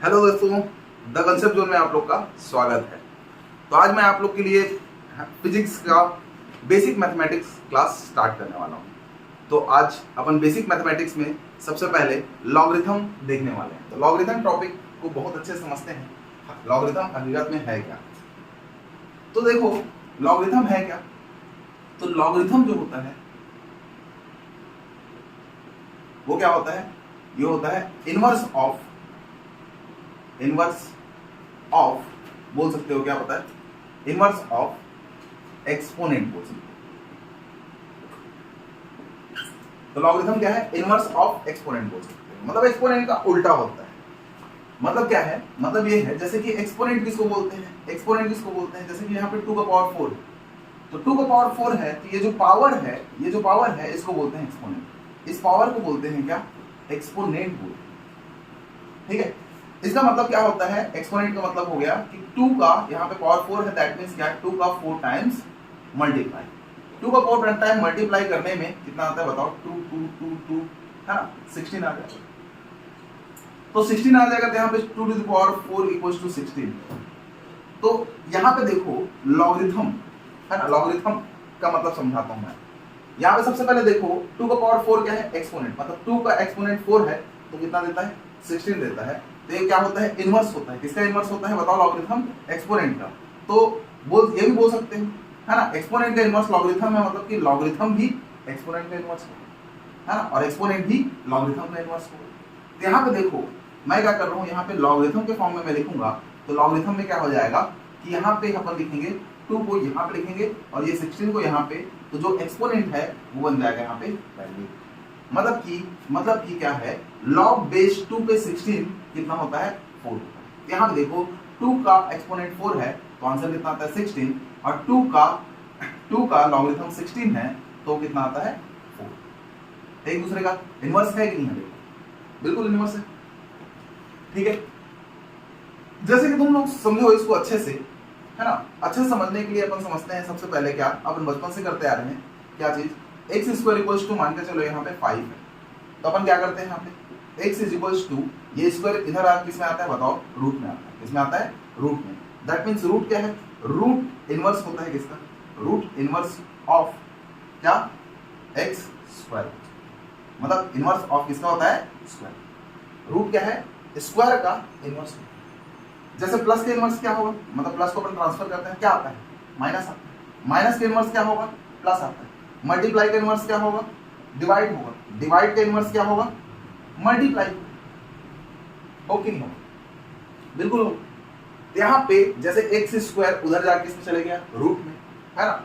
Hello दोस्तों, the concept zone में आप लोग का स्वागत है। तो आज मैं आप लोग के लिए फिजिक्स का बेसिक मैथमेटिक्स क्लास स्टार्ट करने वाला हूँ। तो आज अपन बेसिक मैथमेटिक्स में सबसे पहले लॉगरिथम देखने वाले हैं। तो लॉगरिथम टॉपिक को बहुत अच्छे से समझते हैं। लॉगरिथम हकीकत में है क्या? तो देखो, लॉगरिथम है क्या? तो लॉगरिथम जो होता है वो क्या होता है? ये होता है इनवर्स ऑफ बोल सकते हो, क्या होता है? इनवर्स ऑफ एक्सपोनेंट बोल सकते हो। तो लॉगरिथम क्या है? इनवर्स ऑफ एक्सपोनेंट बोल सकते हो। मतलब एक्सपोनेंट का उल्टा होता है। मतलब क्या है? मतलब ये है, जैसे कि एक्सपोनेंट किसको बोलते हैं? एक्सपोनेंट किसको बोलते हैं? जैसे कि यहाँ पे 2 का पावर 4, तो 2 का पावर 4 है, तो ये जो पावर है इसको बोलते हैं एक्सपोनेंट। इस पावर को बोलते हैं क्या? एक्सपोनेंट बोलते हैं। ठीक है, इसका मतलब क्या होता है? एक्सपोनेंट का मतलब हो गया कि 2 का यहाँ पे पावर 4 है, दैट मींस क्या? 2 का 4 टाइम्स मल्टीप्लाई। 2 का 4 टाइम मल्टीप्लाई करने में कितना आता है बताओ? 2 2 2 2 है ना, 16 आ जाएगा। तो 16 आ जाएगा, तो यहाँ पे 2 to the power 4 equals to 16। तो यहाँ पे देखो लॉगरिथम है ना, लॉगरिथम का मतलब समझाता हूं मैं। यहाँ पे सबसे पहले देखो 2 का पावर 4 क्या है? एक्सपोनेंट। मतलब 2 का एक्सपोनेंट 4 है, तो कितना देता है? 16 देता है। तो ये क्या होता है? इनवर्स होता है। किसका इनवर्स होता है बताओ? लॉगरिथम एक्सपोनेंट का। तो ये भी बोल सकते हैं है ना, एक्सपोनेंट का इनवर्स लॉगरिथम है। मतलब कि लॉगरिथम भी एक्सपोनेंट का इनवर्स है ना, और एक्सपोनेंट भी लॉगरिथम का इनवर्स होगा। तो यहाँ पे देखो मैं क्या कर रहा हूँ, यहाँ पे लॉगरिथम के फॉर्म में मैं लिखूंगा। तो लॉगरिथम में क्या हो जाएगा कि यहाँ पे अपन लिखेंगे 2 को यहाँ पे लिखेंगे और ये 16 को यहाँ पे, तो जो एक्सपोनेंट है वो बन जाएगा यहाँ पे वैल्यू। मतलब कि क्या है? log बेस 2 पे 16 कितना होता है? 4 होता है। यहाँ पे देखो 2 का एक्सपोनेंट 4 है, तो आंसर कितना आता है? 16। और 2 का लॉगरिथम 16 है, तो कितना आता है? 4। एक दूसरे का इनवर्स है कि नहीं है? देखो बिल्कुल इनवर्स है। ठीक है, जैसे कि तुम लोग समझो इसको अच्छे से, है ना। अच्छे से समझने के लिए अपन समझते हैं सबसे पहले क्या अपन बचपन से करते आ रहे हैं, क्या चीज? एक्स स्क्वायर इक्वल्स टू मान के चलो यहाँ पे 5 है, तो अपन क्या करते हैं यहाँ पे एक्स इज इक्वल्स टू, ये स्क्वायर इधर किस में आता है बताओ? रूट में आता है। किसमें आता है? रूट में। दैट मीन्स रूट क्या है? रूट इनवर्स होता है किसका? रूट इनवर्स ऑफ क्या? X square. मतलब इनवर्स ऑफ किसका होता है? स्क्वायर। रूट क्या है? स्क्वायर का इनवर्स। जैसे प्लस के इनवर्स क्या होगा? मतलब प्लस को अपन ट्रांसफर करते हैं, क्या आता है? माइनस आता है। माइनस के इनवर्स क्या होगा? प्लस आता है। मल्टीप्लाई का इनवर्स क्या होगा? डिवाइड होगा। डिवाइड का इनवर्स क्या होगा? मल्टीप्लाई। ओके नहीं होगा? बिल्कुल होगा। यहाँ पे जैसे एक्स स्क्वायर उधर जाके किसमें चले गया? रूट में, है ना।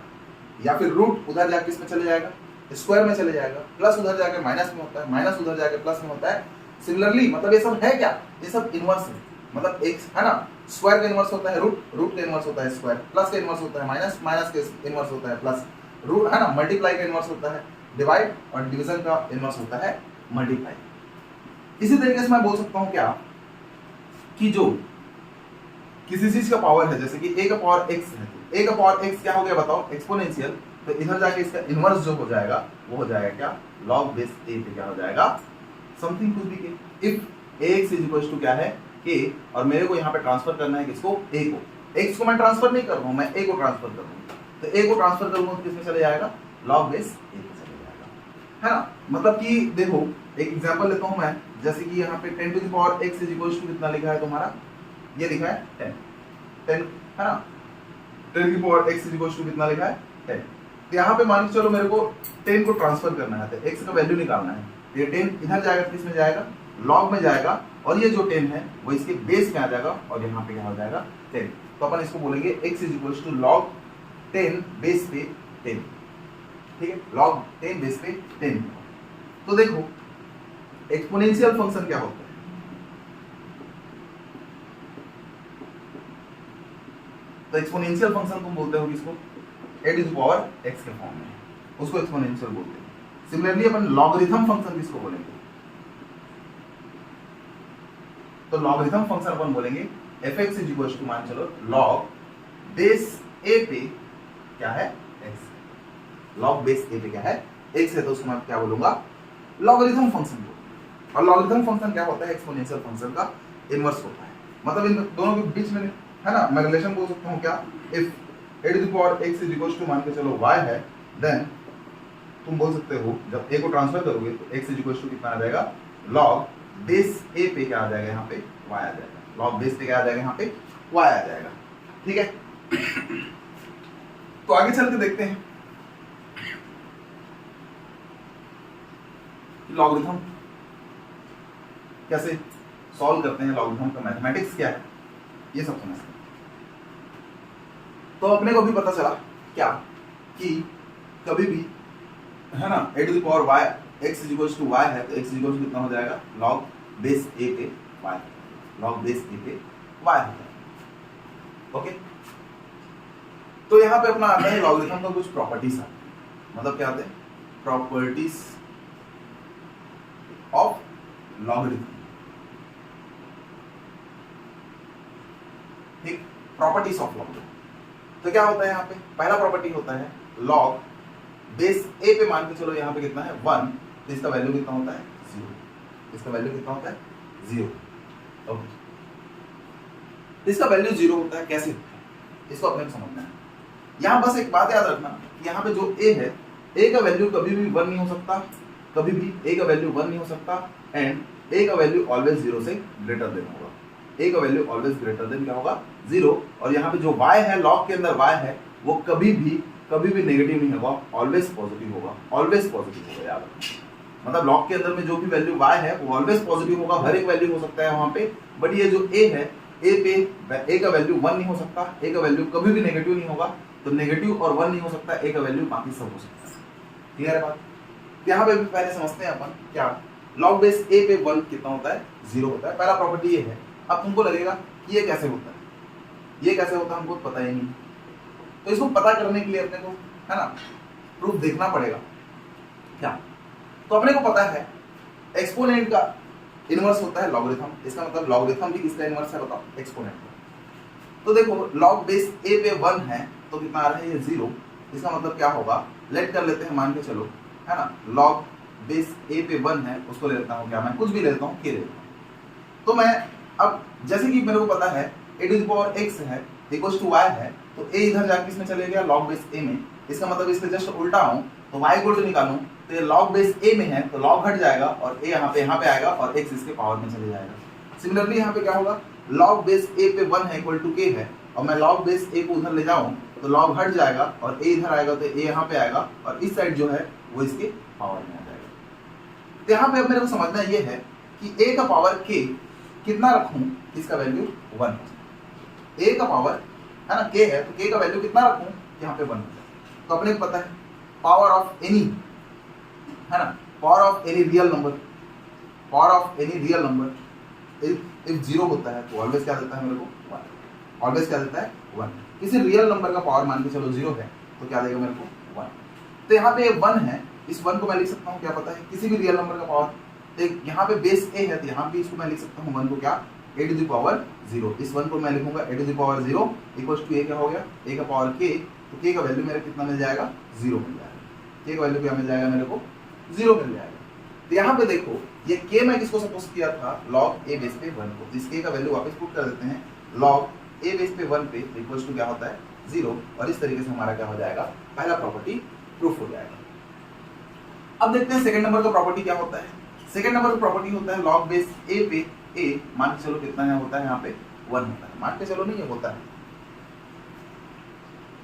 या फिर रूट उधर जाके किसमें चले जाएगा? स्क्वायर में चले जाएगा। प्लस उधर जाके माइनस में होता है, माइनस उधर जाके प्लस में होता है। सिमिलरली मतलब ये सब है क्या? ये सब इनवर्स है। मतलब एक्स है ना, स्क्वायर का इनवर्स होता है रूट, रूट का इनवर्स होता है स्क्वायर, प्लस का इनवर्स होता है माइनस, माइनस का इनवर्स होता है प्लस, रूट है ना, मल्टीप्लाई का इनवर्स होता है डिवाइड, और डिवीजन का इनवर्स होता है मल्टीप्लाई। इसी तरीके से मैं बोल सकता हूं क्या कि जो किसी चीज का पावर है, जैसे कि a का पावर x है, तो a का पावर x क्या हो गया बताओ? एक्सपोनेंशियल। तो इधर जाके इसका इनवर्स जो हो जाएगा वो हो जाएगा क्या? log बेस a पे क्या हो जाएगा? समथिंग कुछ भी के। If ax is equal to क्या है? k, और मेरे को यहाँ पे ट्रांसफर करना है किसको? a को। x को मैं ट्रांसफर नहीं कर रहा हूँ, मैं a को ट्रांसफर कर रहा हूँ। तो a को ट्रांसफर करूंगा तो किसमें चले जाएगा? log बेस a पे चले जाएगा, है ना। मतलब कि देखो एक एग्जांपल लेता हूं मैं, जैसे कि यहाँ पे 10 to the power x is equal to कितना लिखा है तुम्हारा? ये लिखा है 10 है ना। 10 की power x is equal to कितना लिखा है? 10। तो यहाँ पे मान के चलो मेरे को 10 को ट्रांसफर करना है, तो x का वैल्यू निकालना है। तो ये 10 इधर जाएगा, किसमें जाएगा? log में जाएगा, और ये जो 10 है वो इसके बेस में आ जाएगा, और यहाँ पे क्या हो जाएगा? 10। तो अपन इसको बोलेंगे x is equal to log 10 base पे 10। ठीक है, log 10 बेस पे 10। तो देखो एक्सपोनेंशियल फंक्शन क्या होता है? तो एक्सपोनेंशियल फंक्शन तुम बोलते हो किसको? a to the power x के फॉर्म में, उसको एक्सपोनेंशियल बोलते हैं। सिमिलरली अपन लॉगरिथम फंक्शन किसको बोलेंगे? तो लॉगरिथम फंक्शन अपन बोलेंगे fx इज इक्वल टू मान चलो log बेस a पे क्या है? x। log बेस a पे क्या है? x है, तो उसको मैं क्या बोलूंगा? लॉगरिथम फंक्शन बोलूंगा। और लॉगरिथम फंक्शन क्या होता है एक्सपोनेंशियल फंक्शन का? इनवर्स होता है। मतलब इन दोनों के बीच में है ना, मैं रिलेशन बोल सकता हूँ क्या, if a to the power x is equal to मान के चलो y है, देन तुम बोल सकते हो जब a को ट्रांसफर करोगे तो x इज इक्वल टू कितना आ जाएगा, log बेस a पे क्या आ जाएगा, यहाँ पे y आ जाएगा, log बेस पे क्या आ जाएगा, यहाँ पे y आ जाएगा। ठीक है, तो आगे चल के देखते हैं लॉगरिथम कैसे सॉल्व करते हैं, लॉगरिथम का मैथमेटिक्स क्या है, ये सब समझते हैं। तो अपने को भी पता चला क्या कि कभी भी है ना a to the power y x is equal to y है, तो x इज इक्वल टू कितना हो जाएगा, log बेस a पे y, log बेस a पे y हो जाएगा। ओके, तो यहाँ पे अपना आता है लॉगरिथम का कुछ प्रॉपर्टीज आते हैं, मतलब क्या आते हैं, प्रॉपर्टीज ऑफ लॉगरिथम। ठीक, प्रॉपर्टीज ऑफ लॉगरिथम। तो क्या होता है यहाँ पे, पहला प्रॉपर्टी होता है log बेस a पे मान के चलो यहाँ पे कितना है 1, तो इसका वैल्यू कितना होता है 0, इसका वैल्यू कितना होता है 0। ओके, इसका वैल्यू 0 होता है, कैसे होता है इसको अपने को समझना है। यहाँ बस एक बात याद रखना, यहाँ पे जो a है, a का वैल्यू कभी भी 1 नहीं हो सकता, कभी भी a का वैल्यू 1 नहीं हो सकता, एंड a का वैल्यू ऑलवेज 0 से ग्रेटर देन होगा, a का वैल्यू ऑलवेज ग्रेटर देन क्या होगा 0। और यहाँ पे जो y है, log के अंदर y है, वो कभी भी नेगेटिव नहीं होगा, ऑलवेज पॉजिटिव होगा, ऑलवेज पॉजिटिव होगा, याद रखना। मतलब log के अंदर में जो भी वैल्यू y है वो ऑलवेज पॉजिटिव होगा, हर एक वैल्यू हो सकता है वहां पे, बट ये जो a है, a पे a का वैल्यू 1 नहीं हो सकता, a का वैल्यू कभी भी नेगेटिव नहीं होगा, तो नेगेटिव और 1 नहीं हो सकता, a का वैल्यू बाकी सब हो सकता है। क्लियर है बात? यहाँ पे भी पहले समझते हैं अपन क्या, log बेस a पे 1 कितना होता है 0 होता है, पहला प्रॉपर्टी ये है। अब तुमको लगेगा कि ये कैसे होता है, ये कैसे होता है, हमको पता ही नहीं, तो इसको पता करने के लिए अपने को है ना प्रूफ देखना पड़ेगा क्या। तो अपने को पता है एक्सपोनेंट का इनवर्स होता है लॉगरिथम, इसका मतलब लॉगरिथम भी किसका इनवर्स है बताओ, एक्सपोनेंट का। तो देखो log बेस a पे 1 है तो कितना आ रहा है ये 0, इसका मतलब क्या होगा, लेट कर लेते हैं मान के चलो है ना, log बेस a पे 1 है, उसको ले लेता हूँ क्या, मैं कुछ भी ले लेता हूँ, k ले लेता हूँ। तो मैं अब जैसे कि मेरे को पता है a to the power x है इक्वल टू y है, तो a इधर जाके इसमें चले गया log बेस a में, इसका मतलब इसके जस्ट उल्टा हूँ, तो y इक्वल टू निकालूं तो ये log बेस a में है तो log हट जाएगा और a यहाँ पे आएगा और x इसके पावर में चले जाएगा। सिमिलरली यहाँ पे क्या होगा, log बेस a पे 1 है इक्वल टू k है, और मैं log बेस a को उधर ले जाऊं तो log हट जाएगा और a इधर आएगा तो a यहाँ पे आएगा और इस साइड जो है वो इसके पावर में आ जाएगा। तो यहाँ पे अब मेरे को समझना ये है कि a का पावर k कितना रखूं, इसका वैल्यू 1, a का पावर है ना k है, तो k का वैल्यू कितना रखूं, यहाँ पे 1 हो जाए। तो अपने को पता है पावर ऑफ एनी है ना, power of any real number, power of any real number if 0 होता है तो ऑलवेज क्या देता है मेरे को 1, ऑलवेज क्या देता है 1। किसी रियल नंबर का पावर मान के चलो 0 है तो क्या देगा मेरे को 1। तो यहाँ पे 1 है, इस 1 को मैं लिख सकता हूँ क्या पता है, किसी भी रियल नंबर का पावर। तो यहाँ पे बेस a है तो यहाँ पे इसको मैं लिख सकता हूँ 1 को क्या, a टू द पावर 0, इस 1 को मैं लिखूंगा a to the power 0 equals to a क्या हो गया, a का पावर k, तो k का वैल्यू मेरे कितना मिल जाएगा 0 मिल जाएगा, k का वैल्यू क्या मिल जाएगा मेरे को 0 मिल जाएगा। तो यहाँ पे देखो ये k मैं किसको सपोज किया था, log a बेस पे 1 को, इस k का वैल्यू वापस पुट कर देते हैं, log a बेस पे 1 पे इक्वल्स टू क्या होता है 0, और इस तरीके से हमारा क्या हो जाएगा, पहला प्रॉपर्टी प्रूफ हो जाएगा। अब देखते हैं सेकंड नंबर का प्रॉपर्टी क्या होता है। सेकंड नंबर का प्रॉपर्टी होता है log बेस a पे a मान के चलो कितना है होता है, यहाँ पे 1 होता है, मान के चलो नहीं है होता है।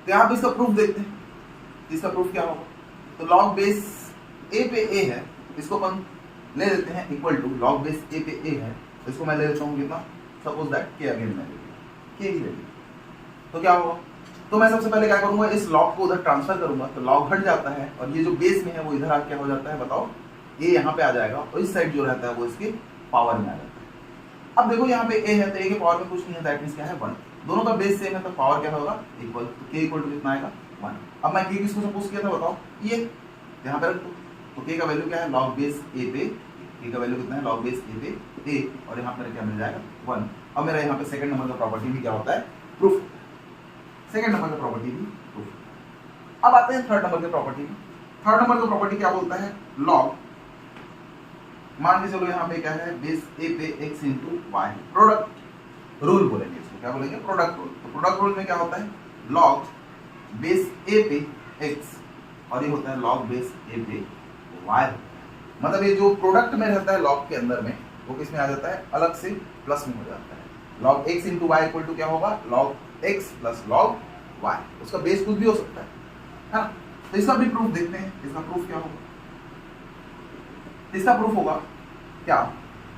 तो यहाँ पे इसका प्रूफ देखते हैं, इसका प्रूफ क्या होगा, तो log बेस a पे a है, इसको अपन ले लेते हैं equal to log base a पे a है, तो इसको मैं ले लेता हूँ कितना, सपोज दैट k अगेन मैं k ही ले लिया, तो क्या होगा, तो मैं सबसे पहले क्या करूंगा, इस log को उधर ट्रांसफर करूंगा तो log हट जाता है और ये जो बेस में है वो इधर आके क्या हो जाता है बताओ, ये यहाँ पे आ जाएगा और इस साइड जो रहता है वो इसके पावर में आ जाता है। अब देखो यहाँ पे a है तो a के पावर में कुछ नहीं है, दैट मींस क्या है 1, दोनों का बेस सेम है तो पावर क्या होगा इक्वल, तो k इक्वल टू कितना आएगा 1। अब मैं k किसको सपोज किया था बताओ, ये यहाँ पे रख दो, तो k का वैल्यू क्या है log बेस a पे, k का वैल्यू कितना है log बेस a पे a, और यहाँ पर क्या मिल जाएगा 1। अब मेरा यहाँ पे सेकंड नंबर का प्रॉपर्टी भी क्या होता है प्रूफ, सेकंड नंबर का प्रॉपर्टी भी प्रूफ। अब आते हैं थर्ड नंबर के प्रॉपर्टी में। थर्ड नंबर का प्रॉपर्टी क्या बोलता है, log मान के चलो यहाँ पे क्या है, बेस ए पे x into y, product rule बोलेंगे इसको, क्या बोलेंगे, प्रोडक्ट रूल। तो प्रोडक्ट रूल में क्या होता है, लॉग बेस ए पे x और ये होता है लॉग बेस ए पे y। मतलब ये जो प्रोडक्ट में रहता है लॉग के अंदर में, वो किस में आ जाता है, अलग से प्लस में हो जाता है। Log x into y equal to क्या होगा, log x plus log y। उसका बेस कुछ भी हो सकता है ना। तो इसका भी प्रूफ देखते हैं, इसका प्रूफ क्या होगा। इसका प्रूफ होगा क्या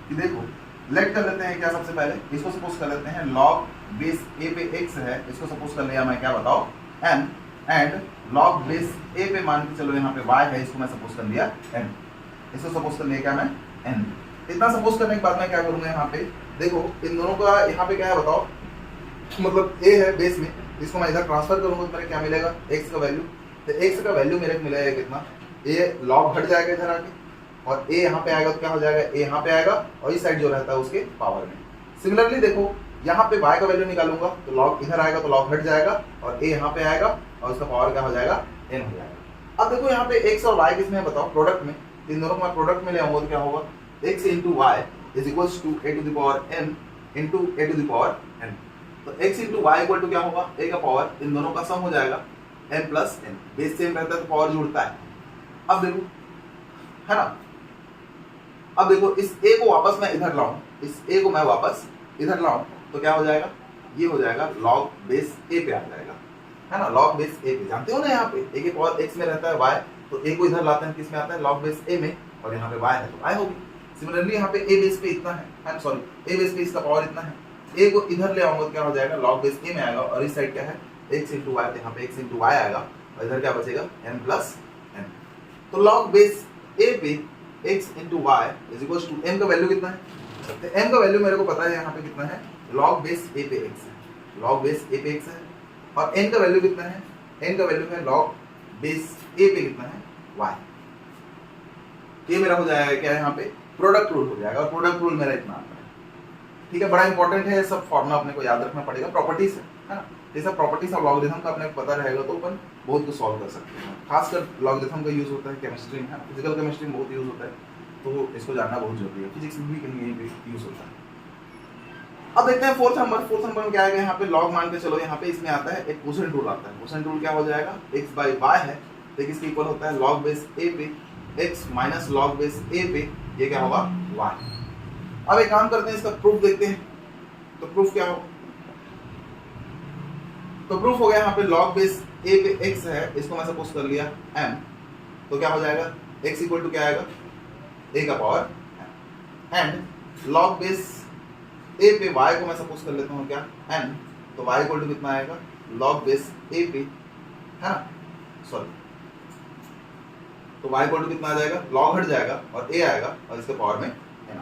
कि देखो, लेट कर लेते हैं क्या, सबसे पहले इसको सपोज कर लेते हैं लॉग बेस ए पे x है, इसको सपोज कर लिया मैं, क्या बताओ, n, and log base a पे मान के चलो यहाँ पे y है, इसको मैं सपोज कर लिया n, इसको सपोज कर लिया क्या मैं, n। इतना सपोज करने के बाद मैं क्या करूंगा, यहाँ पे देखो इन दोनों का यहाँ पे क्या है बताओ, मतलब a है बेस में, इसको मैं इधर ट्रांसफर करूंगा तो मेरे क्या मिलेगा, x का वैल्यू। तो x का वैल्यू मेरे को मिलेगा कितना, a लॉग घट जाएगा इधर आके, और a यहाँ पे आएगा तो क्या हो जाएगा, a यहाँ पे आएगा और इस साइड जो रहता है उसके पावर में। सिमिलरली देखो यहाँ पे y का वैल्यू निकालूंगा तो लॉग इधर आएगा तो लॉग हट जाएगा, और a यहाँ पे आएगा और उसका पावर क्या हो जाएगा, n हो जाएगा। अब देखो यहाँ पे x और y किसमें है बताओ, प्रोडक्ट में। इन दोनों को मैं प्रोडक्ट में ले आऊंगा तो क्या होगा, x into y is equals to a to the power n into a to the power n। तो x into y equal to क्या होगा, a का पावर, इन दोनों का सम हो जाएगा n plus n, base same रहता है तो पावर जुड़ता है। अब देखो है ना, अब देखो इस a को वापस मैं इधर लाऊं, इस a को मैं वापस इधर लाऊं तो क्या हो जाएगा, ये हो जाएगा लॉग बेस a पे आ जाएगा, है ना, लॉग बेस a पे। जानते हो ना यहाँ पे a के पावर x में रहता है y, तो a को इधर लाते हैं, किस में आता है, लॉग बेस a में, और यहाँ पे y है तो y होगी। सिमिलरली यहाँ पे a बेस पे इतना है, सॉरी a बेस पे इसका पावर इतना है, a को इधर ले आऊंगा तो क्या हो जाएगा, लॉग बेस a में आएगा, और इस साइड क्या है, x इंटू वाई, यहाँ पे x इंटू वाई आएगा, और इधर क्या बचेगा, n प्लस n। तो लॉग बेस a पे x into y is equal to m का वैल्यू कितना है, तो m का वैल्यू मेरे को पता है यहाँ पे कितना है, लॉग बेस a पे x है, लॉग बेस a पे x है, और n का वैल्यू कितना है, n का वैल्यू है लॉग बेस a पे कितना है, y। ये मेरा हो जाएगा क्या, यहाँ पे प्रोडक्ट रूल हो जाएगा, और प्रोडक्ट रूल मेरा इतना आता है। ठीक है, बड़ा इंपॉर्टेंट है, सब फॉर्मूला अपने को याद रखना पड़ेगा, प्रॉपर्टीज है ना, ये सब प्रॉपर्टीज ऑफ लॉगरिथम का अपने को पता रहेगा तो अपन बहुत कुछ सॉल्व कर सकते हैं। खासकर लॉगरिथम का यूज होता है केमिस्ट्री में, फिजिकल केमिस्ट्री में बहुत यूज होता है, तो इसको जानना बहुत जरूरी है। फिजिक्स में भी कहीं कहीं पे यूज होता है। अब देखते हैं फोर्थ नंबर में क्या आएगा, यहाँ पे लॉग मान के चलो, यहाँ पे इसमें आता है एक कोसेंट रूल आता है। कोसेंट रूल क्या हो जाएगा, x बाई वाई है तो किसके इक्वल होता है, लॉग बेस a पे x minus log base a पे, ये क्या होगा, y। अब एक काम करते हैं, इसका प्रूफ देखते हैं, तो प्रूफ क्या हो, तो प्रूफ हो गया यहाँ पे लॉग बेस a पे x है, इसको मैं सपोज कर लिया m, तो क्या हो जाएगा, x इक्वल टू क्या आएगा, a का power, and log base a पे y को मैं सपोज कर लेता हूँ क्या, n, तो y इक्वल टू कितना आएगा, लॉग बेस a पे, है ना, सॉरी, तो y इक्वल टू कितना आ जाएगा, लॉग हट जाएगा और a आएगा, और इसके पावर में n।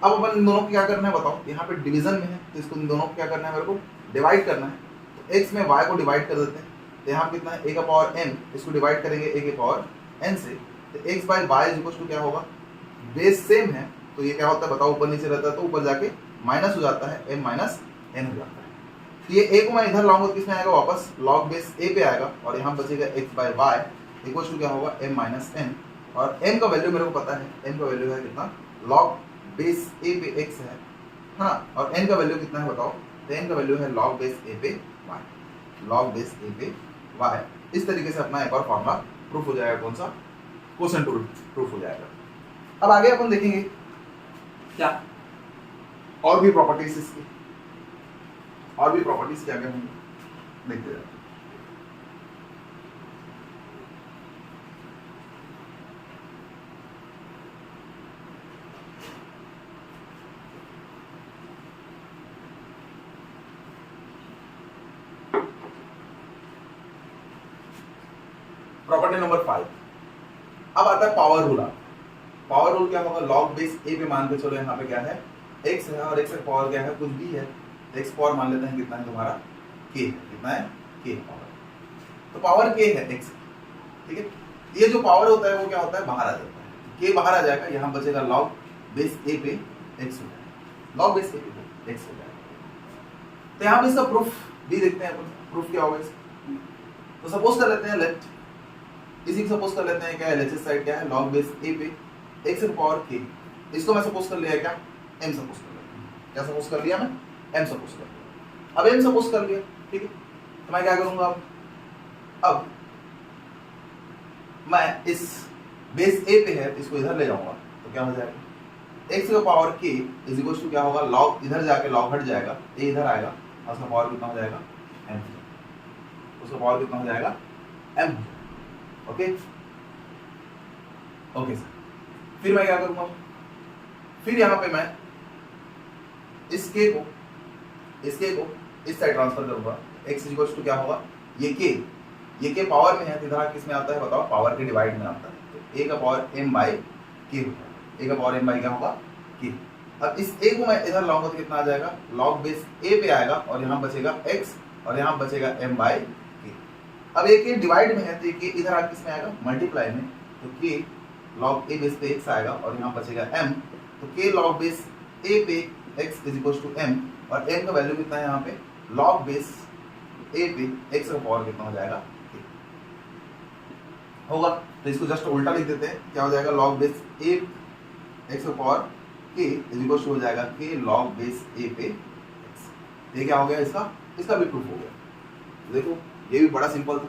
अब अपन इन दोनों को क्या करना है बताओ, यहाँ पे डिवीजन में है तो इसको इन दोनों को क्या करना है, मेरे को डिवाइड करना है। तो x में y को डिवाइड कर देते हैं, तो यहाँ कितना है, a का पावर n, इसको डिवाइड करेंगे a के पावर n से, तो x by y equal to क्या होगा, बेस सेम है तो ये क्या होता है बताओ, ऊपर नीचे रहता है तो ऊपर जाके माइनस हो जाता है, m माइनस n हो जाता है। तो ये a को मैं इधर लाऊंगा तो किसमें आएगा, वापस लॉग बेस a पे आएगा, और यहाँ बचेगा x by y equal to क्या होगा, m माइनस n, और m का वैल्यू मेरे को पता है, m का वैल्यू है कितना, लॉग बेस a पे x है, हाँ, और n का वैल्यू कितना है बताओ, तो n का वैल्यू है लॉग बेस a पे y, लॉग बेस a पे y। इस तरीके से अपना एक और फॉर्मूला प्रूफ हो जाएगा, कौन सा, कोसेंट रूल प्रूफ हो जाएगा। अब आगे अपन देखेंगे क्या और भी प्रॉपर्टीज इसकी, और भी प्रॉपर्टीज क्या क्या होंगी देखते हैं। प्रॉपर्टी नंबर 5, अब आता है पावर रूल। पावर रूल क्या होगा, लॉग बेस a पे मान के चलो, यहाँ पे क्या है, x है, और x का पावर क्या है, कुछ भी है, x पावर मान लेते हैं कितना है तुम्हारा, k है, कितना है, k पावर, तो पावर k है x, ठीक है। ये जो पावर होता है वो क्या होता है, बाहर आ जाता है, k बाहर आ जाएगा, यहाँ बचेगा लॉग बेस a पे x हो जाएगा, लॉग बेस a पे x हो जाएगा। तो यहाँ पे इसका प्रूफ भी देखते हैं अपन, प्रूफ क्या होगा इसका। तो सपोज कर लेते हैं लेट, इसी को सपोज कर लेते हैं क्या है, LHS साइड क्या है, लॉग बेस a पे x की पावर k, इसको मैं सपोज कर लिया क्या, m सपोज कर लिया। क्या सपोज कर लिया मैं, m सपोज कर लिया। अब m सपोज कर लिया, ठीक है, तो मैं क्या करूंगा अब मैं इस बेस a पे है इसको इधर ले जाऊंगा, तो क्या हो जाएगा, x का power k is equal to क्या होगा, log इधर जाके log हट जाएगा, a इधर आएगा और उसका पावर कितना हो जाएगा, m, उसका पावर कितना हो जाएगा, m। ओके ओके सर, फिर मैं क्या करूंगा, फिर यहाँ पे मैं इस k को इस साइड ट्रांसफर करूंगा, x इज इक्वल टू क्या होगा, ये k पावर में है, तो इधर किस में आता है बताओ, पावर के डिवाइड में आता है, तो a का पावर m बाई k होगा, a का पावर m बाई क्या होगा, k। अब इस a को मैं इधर लाऊंगा तो कितना आ जाएगा, log बेस a पे आएगा और यहाँ बचेगा x और यहाँ बचेगा m बाई k। अब a k डिवाइड में है तो ये k इधर आके किस में आएगा, मल्टीप्लाई में, तो k log a बेस पे x आएगा और यहाँ बचेगा m, तो k log बेस a पे x is equal to m, और m का वैल्यू कितना है यहाँ पे, log बेस a पे x का पावर कितना हो जाएगा, होगा, तो इसको जस्ट उल्टा लिख देते हैं, क्या हो जाएगा, log बेस a x का power k is equal to हो जाएगा k log बेस a पे x। ये क्या हो गया, इसका भी प्रूफ हो गया। तो देखो ये भी बड़ा सिंपल था।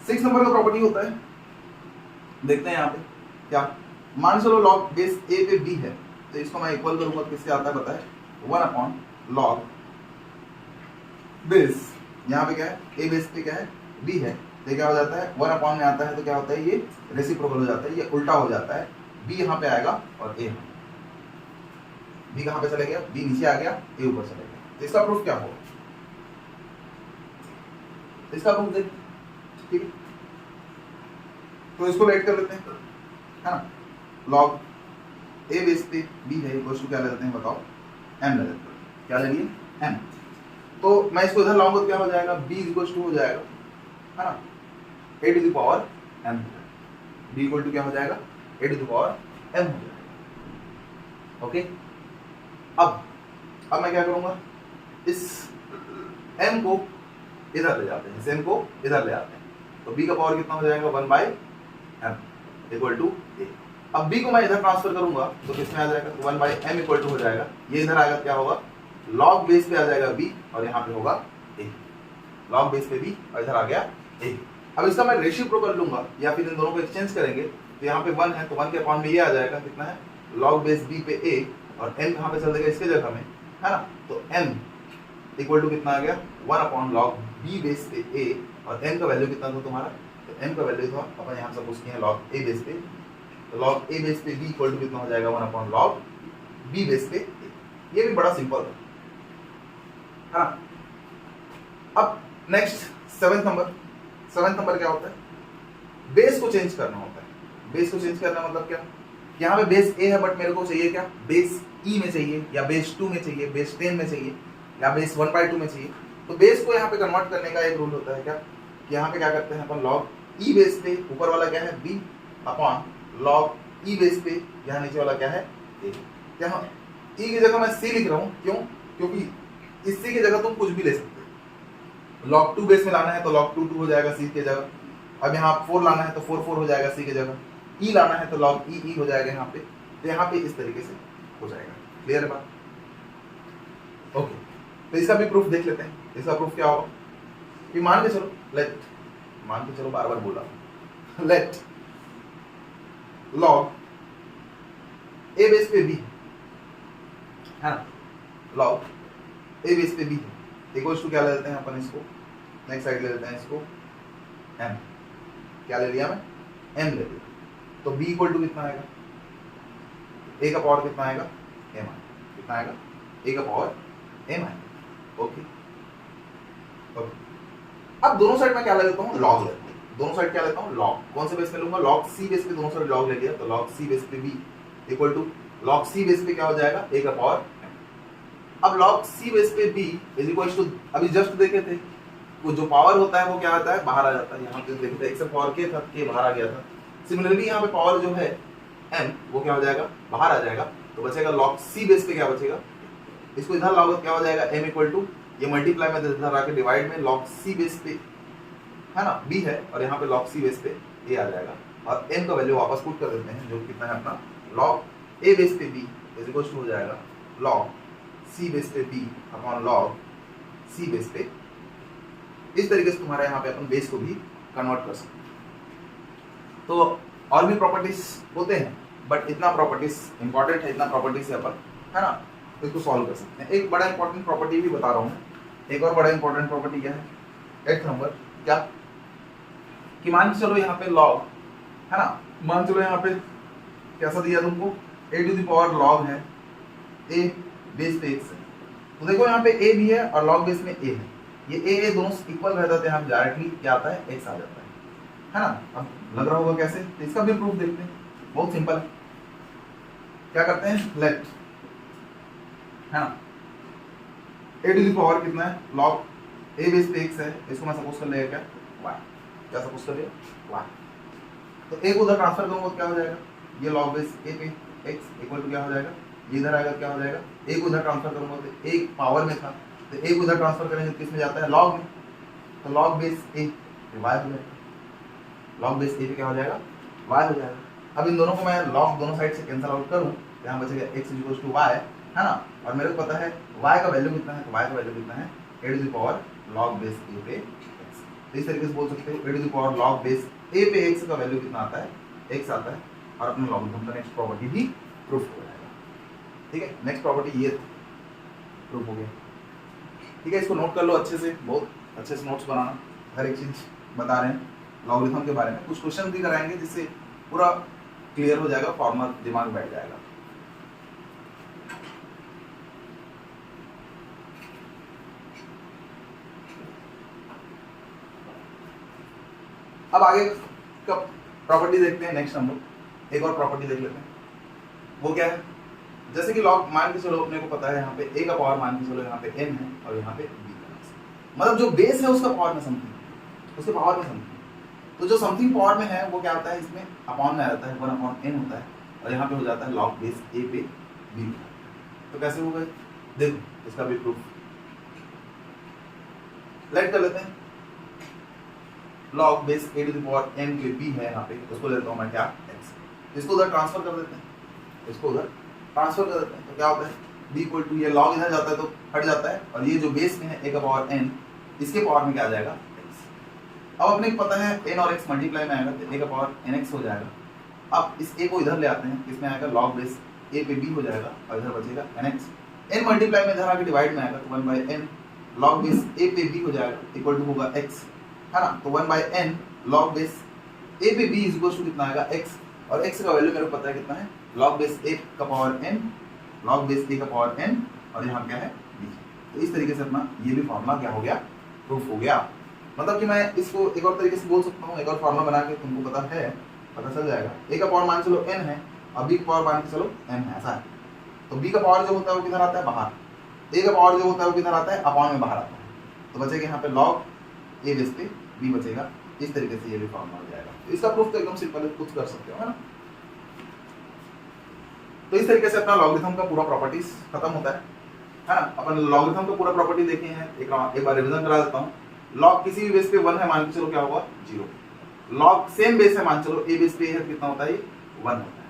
6 नंबर का प्रॉपर्टी होता है, देखते हैं यहाँ पे क्या, मान चलो log बेस a पे b है, तो इसको मैं इक्वल करूंगा, किससे आता है पता है, 1 log बेस, यहाँ पे क्या है, a बेस पे क्या है, b है, तो क्या हो जाता है, 1 में आता है तो क्या होता है, ये रेसिप्रोकल हो जाता है, ये उल्टा हो जाता है, b यहाँ पे आएगा और a, b कहाँ पे चले गया, b नीचे आ गया, a ऊपर चले गया, तो इसका प्रूफ क्या होगा, इसका प्रूफ देख, ठीक है, तो इसको राइट कर लेते हैं, है ना, log a बेस पे b है इक्वल टू क्या ले लेते हैं बताओ, m ले लेते हैं, क्या ले लिए, m। तो मैं इसको इधर लाऊंगा तो क्या हो जाएगा, b इक्वल टू हो जाएगा, है ना, a to the power m, b equal to क्या हो जाएगा, a to the power m हो जाएगा। ओके, अब मैं क्या करूंगा, इस m को इधर ले जाते हैं, इस m को इधर ले आते हैं, तो b का पावर कितना हो जाएगा, 1 by m equal to a। अब b को मैं इधर ट्रांसफर करूंगा तो किसमें आ जाएगा, 1 बाई m इक्वल टू हो जाएगा, ये इधर आएगा क्या होगा, log बेस पे आ जाएगा b और यहाँ पे होगा a, log बेस पे b और इधर आ गया a। अब इसका मैं रेसिप्रोकल लूंगा या फिर इन दोनों को एक्सचेंज करेंगे, तो यहाँ पे 1 है तो 1 के अपॉन में ये आ जाएगा, कितना है, log बेस b पे a और m कहाँ पे चल देगा, इसके जगह में, है ना, तो m इक्वल टू कितना आ गया, 1 log b बेस पे a, और m का वैल्यू कितना था तुम्हारा, तो m का वैल्यू था अपन यहाँ सपोज किए log a बेस पे, तो log a बेस पे b इक्वल टू कितना हो जाएगा, 1 log b बेस पे a। ये भी बड़ा सिंपल है, हाँ। अब नेक्स्ट 7th नंबर क्या होता है, बेस को चेंज करना होता है। बेस को चेंज करना मतलब क्या, यहाँ पे बेस a है बट मेरे को चाहिए क्या, बेस e में चाहिए, या बेस 2 में चाहिए, बेस 10 में चाहिए, या बेस 1/2 में चाहिए। तो बेस को यहाँ पे कन्वर्ट करने का एक रूल होता है क्या, कि यहाँ पे क्या करते हैं अपन, log e बेस पे ऊपर वाला क्या है b upon log e base पे यहाँ नीचे वाला क्या है a। यहाँ e की जगह मैं c लिख रहा हूँ, क्यों, क्योंकि इस c की जगह तुम कुछ भी ले सकते हो। log 2 बेस में लाना है तो log 2 2 हो जाएगा c के जगह, अब यहाँ 4 लाना है तो 4 4 हो जाएगा c के जगह, e लाना है तो log e हो जाएगा यहाँ पे, तो यहाँ पे इस तरीके से हो जाएगा। क्लियर है बात, ओके। तो इसका भी प्रूफ देख लेते हैं। इसका प्रूफ क्या होगा कि मान के चलो बार बार बोला, लेट log a बेस पे b है ना, log a बेस पे b इक्वल्स टू क्या ले लेते हैं अपन, इसको नेक्स्ट साइड ले लेते हैं, इसको m, क्या ले लिया मैं, m ले लिया, तो b इक्वल टू कितना आएगा, a का पावर कितना आएगा, m कितना आएगा, a का पावर m आएगा। ओके, अब दोनों साइड में क्या ले लेता हूँ, log लेता हूँ, दोनों साइड क्या लेता हूँ, log, कौन से बेस पे लूंगा, log c बेस पे, दोनों साइड log ले लिया, तो log c बेस पे b equal to log c base पे क्या हो जाएगा, a का पावर m। अब log c बेस पे b इज इक्वल टू, अभी जस्ट देखे थे वो जो पावर होता है वो क्या आता है, बाहर आ जाता है, यहाँ पे देखे थे x पावर k था, k बाहर आ गया था। सिमिलरली यहाँ पे पावर जो है m वो क्या हो जाएगा, बाहर आ जाएगा, तो बचेगा log c बेस पे क्या बचेगा, इसको इधर लाओगे क्या हो जाएगा, m इक्वल टू, ये मल्टीप्लाई में इधर आके डिवाइड में log c बेस पे है ना b है, और यहाँ पे log c बेस पे a आ जाएगा, और n का वैल्यू वापस पुट कर देते हैं, जो कितना है अपना log a बेस पे b इज इक्वल टू हो जाएगा log c बेस पे b upon log c base पे। इस तरीके से तुम्हारे यहाँ पे अपन बेस को भी कन्वर्ट कर सकते हैं। तो और भी प्रॉपर्टीज होते हैं, बट इतना प्रॉपर्टीज इंपॉर्टेंट है, इतना प्रॉपर्टी से अपन है ना तो इसको सॉल्व कर सकते हैं। एक बड़ा इंपॉर्टेंट प्रॉपर्टी भी बता रहा हूँ, एक और बड़ा इंपॉर्टेंट प्रॉपर्टी क्या है, 8th नंबर, क्या कि मान के चलो यहाँ पे log है ना, मान चलो यहाँ पे कैसा दिया तुमको a to the power log है a बेस पे x है। तो देखो यहाँ पे a भी है और log बेस में a है, ये a दोनों इक्वल रह जाते हैं, हम डायरेक्टली क्या आता है x आ जाता है ना। अब लग रहा होगा कैसे, तो इसका भी प्रूफ देखते हैं, बहुत सिंपल है। क्या करते हैं, लेट है ना a टू द पावर कितना है log a बेस पे x है, इसको मैं सपोज कर लेगा क्या y, क्या सपोज कर लिया y। तो a को उधर ट्रांसफर करूंगा तो क्या हो जाएगा, ये log बेस a पे x इक्वल टू क्या हो जाएगा, ये इधर आएगा क्या हो जाएगा, a को उधर ट्रांसफर करूंगा तो a पावर में था तो a को उधर ट्रांसफर करेंगे तो किस में जाता है log में, तो log बेस a y हो जाएगा, log बेस a पे क्या हो जाएगा y हो जाएगा। अब इन दोनों को मैं log दोनों साइड से कैंसिल आउट करूं तो यहाँ बचेगा x इक्वल टू y है ना, और मेरे को पता है y का वैल्यू कितना है, तो y का वैल्यू कितना है a to the power log base a पे x। तो इस तरीके से बोल सकते हो a to the power log base a पे x का वैल्यू कितना आता है, x आता है, और अपना लॉगरिथम का नेक्स्ट प्रॉपर्टी भी प्रूफ हो जाएगा। ठीक है, नेक्स्ट प्रॉपर्टी ये प्रूफ हो गया। ठीक है, इसको नोट कर लो अच्छे से, बहुत अच्छे से नोट्स बनाना, हर एक चीज बता रहे हैं लॉगरिथम के बारे में, कुछ क्वेश्चन भी कराएंगे जिससे पूरा क्लियर हो जाएगा, फॉर्मूला दिमाग बैठ जाएगा। अब आगे का प्रॉपर्टी देखते हैं, नेक्स्ट हम लोग एक और प्रॉपर्टी देख लेते हैं। वो क्या है, जैसे कि लॉग मान के चलो अपने को पता है यहाँ पे a का पावर मान के चलो यहाँ पे n है और यहाँ पे b का, मतलब जो बेस है उसका पावर में समथिंग, उसके पावर में समथिंग। तो जो समथिंग पावर में है वो क्या होता है, इसमें अपॉन में आ जाता है, 1/n होता है, और यहाँ पे हो जाता है log बेस a पे b। तो कैसे हो गए, देखो इसका भी प्रूफ लेट कर लेते हैं। log base a to the power n पे b है यहाँ पे, उसको लेता हूँ मैं क्या x, इसको उधर ट्रांसफर कर देते हैं, इसको उधर ट्रांसफर कर देते हैं, तो क्या होता है b इक्वल टू ये log इधर जाता है तो हट जाता है, और ये जो बेस में है a का पावर n, इसके पावर में क्या आ जाएगा x। अब अपने को पता है n और x मल्टीप्लाई में आएगा तो a का पावर nx हो जाएगा। अब इस a को इधर ले आते हैं, इसमें आएगा log बेस a पे b हो जाएगा, और इधर बचेगा nx, n मल्टीप्लाई में इधर आके डिवाइड में आएगा तो 1/n log बेस a पे b हो जाएगा इक्वल टू होगा x है ना, तो 1/n log बेस a पे b इक्वल टू कितना आएगा x, और x का वैल्यू मेरे को पता है कितना है log बेस a का power n, log base a का पावर n, और यहाँ क्या है b। तो इस तरीके से अपना ये भी फॉर्मूला क्या हो गया, प्रूफ हो गया। मतलब कि मैं इसको एक और तरीके से बोल सकता हूँ, एक और फॉर्मूला बना के तुमको पता है, पता चल जाएगा। a का पावर मान चलो n है और b का पावर मान के चलो m है, ऐसा है। तो b का पावर जो होता है वो किधर आता है, बाहर, a का पावर जो होता है वो किधर आता है, अपॉन में बाहर आता है, तो बचेगा यहाँ पे log a बेस पे b बचेगा। इस तरीके से ये भी फॉर्मूला हो जाएगा। तो इसका प्रूफ तो एकदम सिंपल है, कुछ कर सकते हो है ना। तो इस तरीके से अपना लॉगरिथम का पूरा प्रॉपर्टीज खत्म होता है ना। अपन लॉगरिथम का पूरा प्रॉपर्टी देखे हैं, एक बार रिवीजन करा देता हूँ। लॉग किसी भी बेस पे 1 है मान के चलो क्या होगा 0। लॉग सेम बेस है मान चलो a बेस पे है कितना होता है 1 होता है।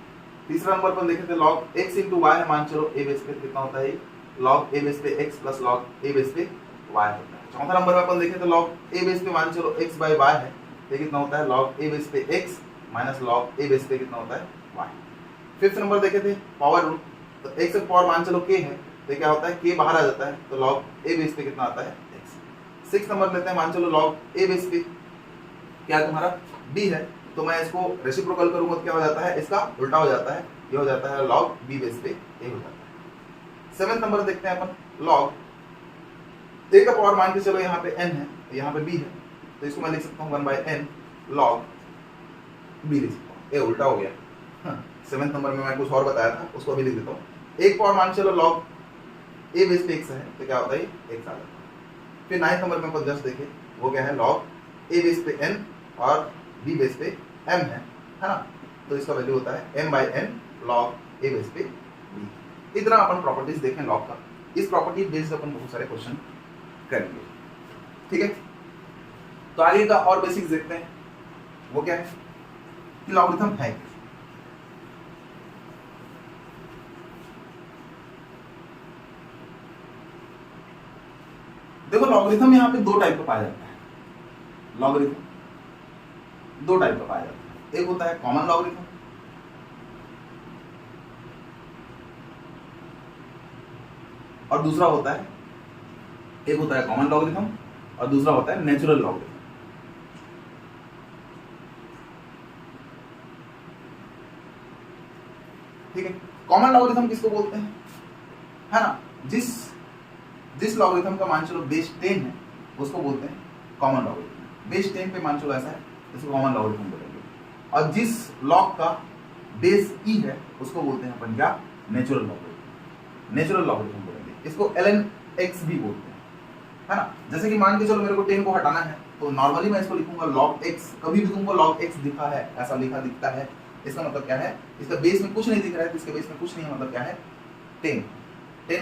तीसरा नंबर पर देखे थे लॉग x इंटू वाई है मान चलो a बेस पे कितना होता है लॉग a बेस पे x plus log a base पे y होता है। चौथा नंबर पर अपन देखे थे लॉग a बेस पे मान चलो x बाई y है, ये कितना होता है लॉग a बेस पे x minus log a base पे कितना होता है y। फिफ्थ नंबर देखे थे पावर रूल, तो x का पावर मान चलो k है तो क्या होता है k बाहर आ जाता है, तो लॉग a बेस पे कितना आता है x। सिक्स नंबर लेते हैं मान चलो लॉग a बेस पे क्या तुम्हारा b है, तो मैं इसको रेसिप्रोकल करूंगा तो क्या हो जाता है इसका उल्टा हो जाता है, ये हो जाता है लॉग b बेस पे a हो जाता है। सेवेंथ नंबर देखते हैं अपन लॉग a का पावर मान के चलो यहाँ पे n है तो यहाँ पे b है, तो इसको मैं लिख सकता हूँ 1/n log b लिख सकता हूँ, ये उल्टा हो गया। सेवेंथ नंबर में मैं कुछ और बताया था उसको अभी लिख देता हूँ। एक पावर मान चलो log a बेस पे x है तो क्या होता है x आ जाता है। फिर नाइन्थ नंबर में अपन जस्ट देखे वो क्या है log a बेस पे n और b बेस पे m है ना, तो इसका वैल्यू होता है m/n log a बेस पे b। इतना अपन प्रॉपर्टीज देखें लॉग का, इस प्रॉपर्टी बेस्ड अपन बहुत सारे क्वेश्चन करेंगे। ठीक है, तो आगे का और बेसिक्स देखते हैं। वो क्या है कि लॉगरिथम है। देखो लॉगरिथम यहाँ पे दो टाइप का पाया जाता है, लॉगरिथम दो टाइप का पाया जाता है। एक होता है कॉमन लॉगरिथम और दूसरा होता है, एक होता है कॉमन लॉगरिथम और दूसरा होता है नेचुरल लॉगरिथम। ठीक है, कॉमन लॉगरिथम किसको बोलते हैं, है ना, जिस लॉगरिथम का मान चलो बेस 10 है उसको बोलते हैं कॉमन लॉगरिथम। बेस 10 पे मान चलो ऐसा है, इसको कॉमन लॉगरिथम बोलेंगे। और जिस लॉग का बेस ई है उसको बोलते हैं अपन क्या, नेचुरल लॉगरिथम। नेचुरल लॉगरिथम बोलेंगे, इसको ln x भी बोलते हैं, है ना। जैसे कि मान के चलो मेरे को 10 को हटाना है तो नॉर्मली मैं इसको लिखूंगा log x, कभी भी तुमको log x दिखा है, ऐसा लिखा दिखता है, इसका मतलब क्या है, इसका बेस में कुछ नहीं दिख रहा है तो इसके बेस में कुछ नहीं है, मतलब क्या है 10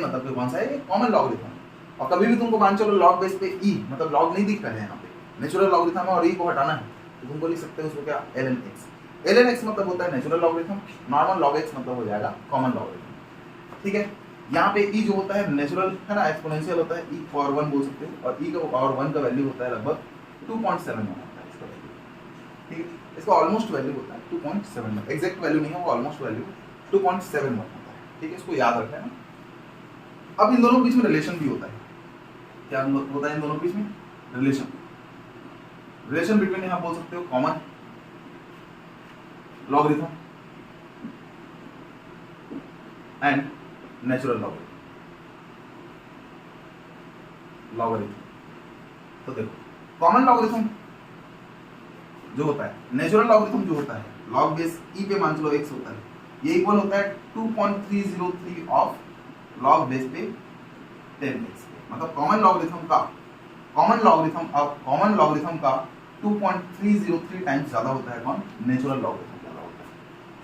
मतलब कौन सा है, ये कॉमन लॉगरिथम। और कभी भी तुमको मान चलो log बेस पे e मतलब log नहीं दिख रहा है यहाँ पे, नेचुरल लॉगरिथम है और e को हटाना है तो तुमको लिख सकते हो उसको क्या, ln x। ln x मतलब होता है natural logarithm, normal log x मतलब हो जाएगा कॉमन लॉगरिथम। ठीक है, यहाँ पे e जो होता है नेचुरल है ना, एक्सपोनेंशियल होता है, e पावर 1 बोल सकते हो, और e का पावर 1 का वैल्यू होता है लगभग 2.71 होता है इसका वैल्यू। ठीक है, इसका ऑलमोस्ट वैल्यू होता है 2.71, एग्जैक्ट वैल्यू नहीं है वो, ऑलमोस्ट वैल्यू 2.71 होता है। ठीक है, इसको याद रखना है ना। अब इन दोनों के बीच में रिलेशन भी होता है, क्या होता है इन दोनों के बीच में रिलेशन, रिलेशन बिटवीन यहाँ बोल सकते हो common logarithm and natural logarithm. तो देखो कॉमन लॉगरिथम जो होता है, नेचुरल लॉगरिथम जो होता है, लॉग बेस ई पे मान चलो x होता है, ये इक्वल होता है 2.303 ऑफ लॉग बेस पे 10x। मतलब कॉमन लॉगरिथम का 2.303 टाइम्स ज्यादा होता है कौन, नेचुरल लॉगरिथम ज्यादा होता है।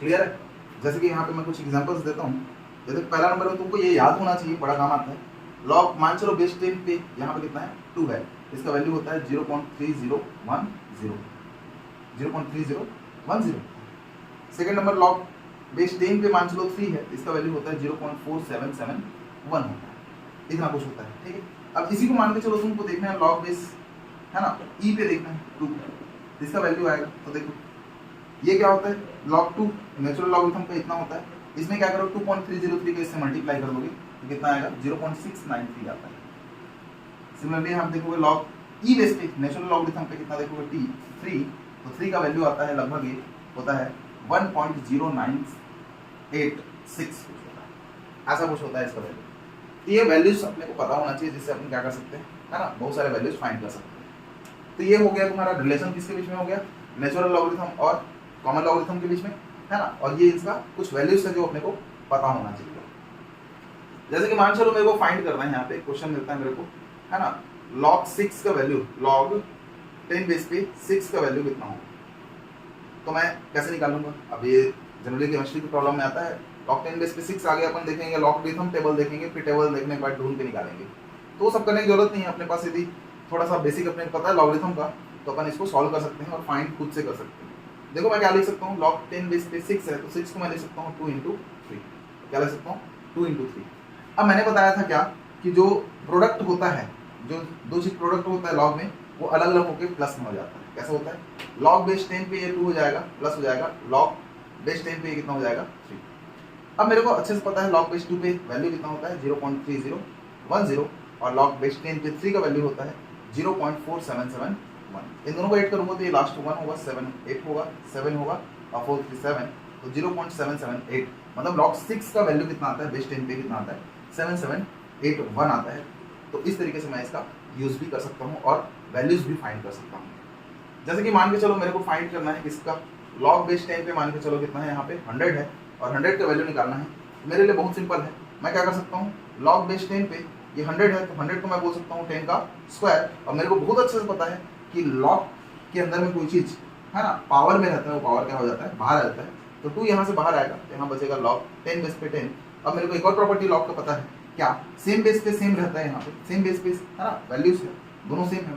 क्लियर है। जैसे कि यहाँ पे मैं कुछ एग्जांपल्स देता हूँ। जैसे पहला नंबर में तुमको ये याद होना चाहिए, बड़ा काम आता है। लॉग मान चलो बेस 10 पे यहाँ पे कितना है 2 है, इसका वैल्यू होता है 0.3010। सेकेंड नंबर लॉग बेस 10 पे मान चलो 3 है, इसका वैल्यू होता है 0.4771 होता है, इतना कुछ होता है। ठीक है, अब इसी को मान के चलो तुमको देखना है लॉग बेस है ना, ई पे देखना है 2, इसका वैल्यू आएगा। तो देखो ये क्या होता है, log 2 नेचुरल लॉगरिथम का इतना होता है, इसमें क्या करो 2.303 को इससे मल्टीप्लाई कर दोगे तो कितना आएगा 0.693 आता है। सिमिलरली हम देखोगे लॉग ई बेस पे नेचुरल लॉगरिथम पे कितना देखोगे 3, तो 3 का वैल्यू आता है लगभग ये होता है 1.0986 ऐसा कुछ होता है इसका वैल्यू। तो ये वैल्यूज अपने को पता होना चाहिए, जिससे अपन क्या कर सकते हैं, है ना, बहुत सारे वैल्यूज फाइंड कर सकते हैं। तो ये हो गया तुम्हारा रिलेशन किसके बीच में हो गया, नेचुरल लॉगरिथम और कॉमन लॉगरिथम के बीच में, है ना। और ये इसका कुछ वैल्यूज है जो अपने को पता होना चाहिए। जैसे कि मान चलो मेरे को फाइंड करना है, यहाँ पे क्वेश्चन मिलता है मेरे को, है ना, log 6 का वैल्यू, log 10 बेस पे 6 का वैल्यू कितना होगा, तो मैं कैसे निकालूंगा। अब ये जनरली केमिस्ट्री की प्रॉब्लम में आता है, log 10 बेस पे 6 आगे अपन देखेंगे, लॉगरिथम टेबल देखेंगे, फिर टेबल देखने के बाद ढूंढ के निकालेंगे। तो सब करने की जरूरत नहीं है, अपने पास यदि थोड़ा सा बेसिक अपने को पता है लॉगरिथम का, तो अपन इसको सॉल्व कर सकते हैं और फाइंड खुद से कर सकते हैं। देखो मैं क्या लिख सकता हूँ, log 10 बेस पे 6 है तो 6 को मैं लिख सकता हूँ 2 into 3, क्या लिख सकता हूँ 2 into 3। अब मैंने बताया था क्या कि जो प्रोडक्ट होता है, जो दो चीज प्रोडक्ट होता है लॉग में, वो अलग अलग होकर प्लस में हो जाता है। कैसे होता है, log बेस 10 पे ये 2 हो जाएगा, प्लस हो जाएगा log बेस 10 पे ये कितना हो जाएगा 3। अब मेरे को अच्छे से पता है log बेस 2 पे वैल्यू कितना होता है 0.3010, और log बेस 10 पे 3 का वैल्यू होता है 0.4771। इन दोनों को ऐड करूंगा तो ये लास्ट 1 होगा, 7 होगा, 7 होगा और 4 3 7, तो 0.778। मतलब log 6 का वैल्यू कितना आता है, बेस 10 पे कितना आता है 7781 आता है। तो इस तरीके से मैं इसका यूज भी कर सकता हूँ और वैल्यूज भी फाइंड कर सकता हूँ। जैसे कि मान के चलो मेरे को फाइंड करना है किसका, log बेस 10 पे मान के चलो कितना है, यहाँ पे 100 है और 100 का वैल्यू निकालना है। मेरे लिए बहुत सिंपल है, मैं क्या कर सकता हूँ, log बेस 10 पे ये 100 है तो 100 को मैं बोल सकता हूँ 10 का स्क्वायर। और मेरे को बहुत अच्छे से पता है कि log के अंदर में कोई चीज है ना पावर में रहता है, वो पावर क्या हो जाता है, बाहर आ जाता है। तो 2 यहाँ से बाहर आएगा, यहाँ बचेगा log 10 बेस पे 10। अब मेरे को एक और प्रॉपर्टी log का पता है, क्या, सेम बेस पे सेम रहता है, यहाँ पे सेम बेस पे है ना, वैल्यूज है दोनों सेम है,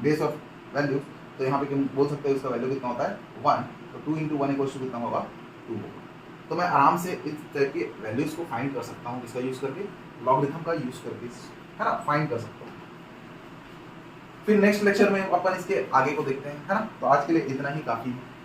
बेस ऑफ वैल्यूज। तो यहाँ पे बोल सकते हो इसका वैल्यू कितना होता है 1। तो 2 इंटू 1 इक्वल टू कितना होगा 2 होगा। तो मैं आराम से इस तरह के वैल्यूज को फाइंड कर सकता हूँ, किसका यूज करके, लॉगरिथम का यूज करके, है ना, फाइंड कर सकता हूँ। फिर नेक्स्ट लेक्चर में अपन इसके आगे को देखते हैं, है ना। तो आज के लिए इतना ही काफी है।